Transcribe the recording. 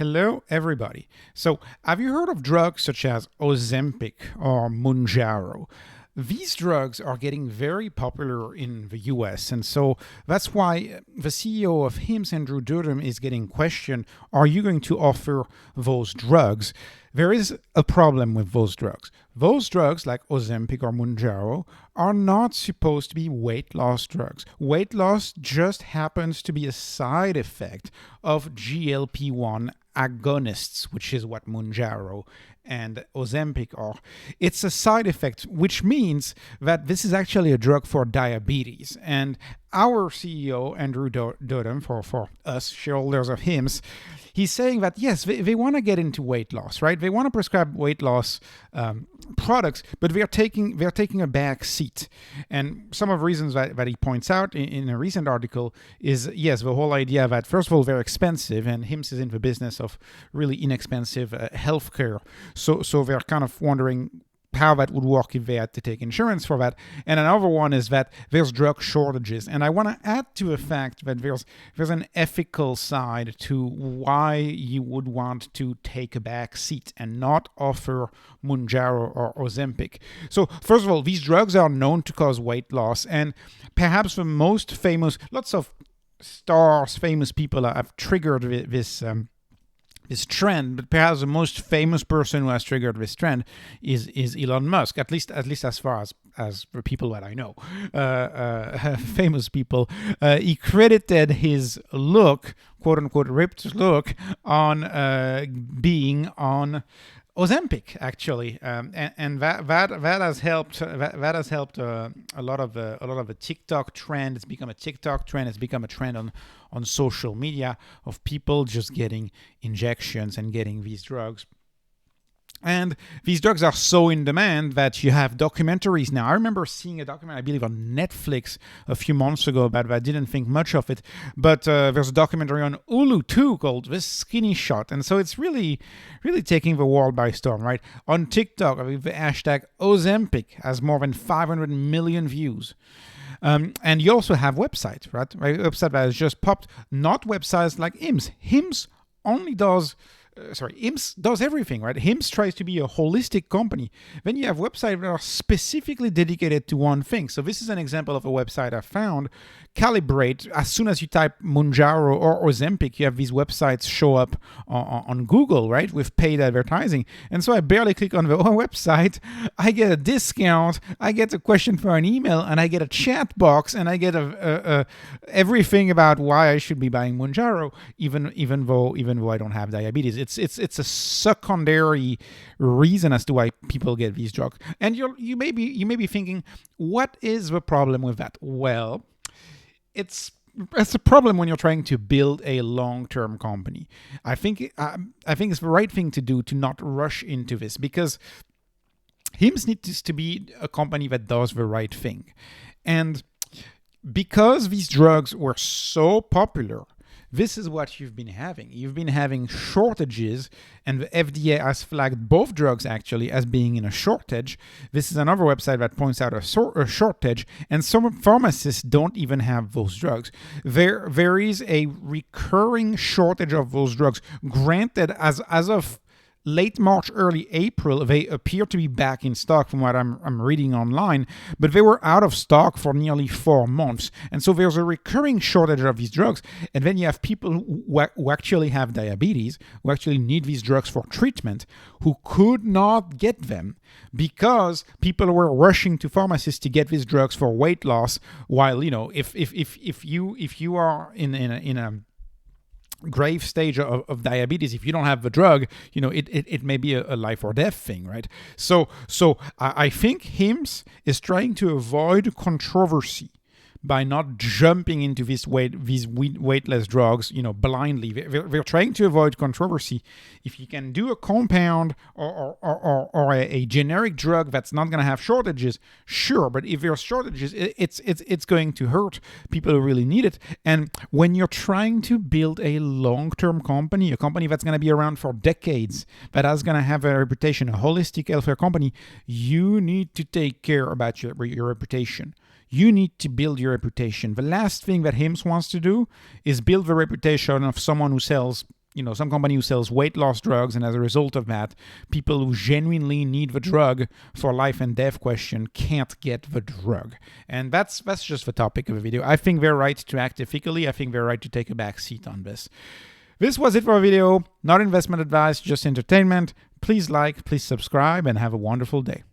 Hello, everybody. So, have you heard of drugs such as Ozempic or Mounjaro? These drugs are getting very popular in the US, and so that's why the CEO of HIMSS, Andrew Dudum, is getting questioned, are you going to offer those drugs? There is a problem with those drugs. Those drugs, like Ozempic or Mounjaro, are not supposed to be weight loss drugs. Weight loss just happens to be a side effect of GLP-1 agonists, which is what Mounjaro and Ozempic are. It's a side effect, which means that this is actually a drug for diabetes. And our CEO, Andrew Dudum, for us shareholders of HIMSS, he's saying that, yes, they want to get into weight loss, right? They want to prescribe weight loss products, but they're taking a back seat. And some of the reasons that he points out in a recent article is, yes, the whole idea that, first of all, they're expensive, and HIMSS is in the business of really inexpensive healthcare. So they're kind of wondering how that would work if they had to take insurance for that. And another one is that there's drug shortages. And I want to add to the fact that there's an ethical side to why you would want to take a back seat and not offer Mounjaro or Ozempic. So first of all, these drugs are known to cause weight loss, and perhaps the most famous, lots of stars, famous people have triggered this trend, but perhaps the most famous person who has triggered this trend is Elon Musk, at least as far as the people that I know, famous people. He credited his look, quote unquote, ripped look, on being on Ozempic, actually, and that has helped. That has helped a lot of the TikTok trend. It's become a TikTok trend. It's become a trend on social media of people just getting injections and getting these drugs. And these drugs are so in demand that you have documentaries now. I remember seeing a documentary, I believe, on Netflix a few months ago about that. I didn't think much of it. But there's a documentary on Hulu, too, called The Skinny Shot. And so it's really, really taking the world by storm, right? On TikTok, I believe the hashtag Ozempic has more than 500 million views. And you also have websites, right? A website that has just popped, not websites like HIMSS. HIMSS only does... HIMSS does everything, right? HIMSS tries to be a holistic company. Then you have websites that are specifically dedicated to one thing. So this is an example of a website I found. Calibrate, as soon as you type Mounjaro or Ozempic, you have these websites show up on Google, right, with paid advertising. And so I barely click on the website. I get a discount. I get a question for an email, and I get a chat box, and I get everything about why I should be buying Mounjaro, even though I don't have diabetes. It's a secondary reason as to why people get these drugs. And you may be thinking, what is the problem with that? Well, it's a problem when you're trying to build a long-term company. I think it's the right thing to do to not rush into this, because HIMSS needs to be a company that does the right thing. And because these drugs were so popular, this is what you've been having. You've been having shortages, and the FDA has flagged both drugs actually as being in a shortage. This is another website that points out a shortage, and some pharmacists don't even have those drugs. There is a recurring shortage of those drugs. Granted, as of late March, early April, they appear to be back in stock from what I'm reading online, but they were out of stock for nearly 4 months. And so there's a recurring shortage of these drugs. And then you have people who actually have diabetes, who actually need these drugs for treatment, who could not get them because people were rushing to pharmacies to get these drugs for weight loss. While, if you are in a grave stage of diabetes, if you don't have the drug, it may be a life or death thing, right? So I think HIMSS is trying to avoid controversy by not jumping into these weightless drugs, blindly. They're trying to avoid controversy. If you can do a compound or a generic drug that's not going to have shortages, sure. But if there's shortages, it's going to hurt people who really need it. And when you're trying to build a long-term company, a company that's going to be around for decades, that is going to have a reputation, a holistic healthcare company, you need to take care about your reputation. You need to build your reputation. The last thing that HIMSS wants to do is build the reputation of someone who sells some company who sells weight loss drugs, and as a result of that, people who genuinely need the drug for life and death question can't get the drug. And that's just the topic of the video. I think they're right to act ethically. I think they're right to take a back seat on this. This was it for the video. Not investment advice, just entertainment. Please like, please subscribe, and have a wonderful day.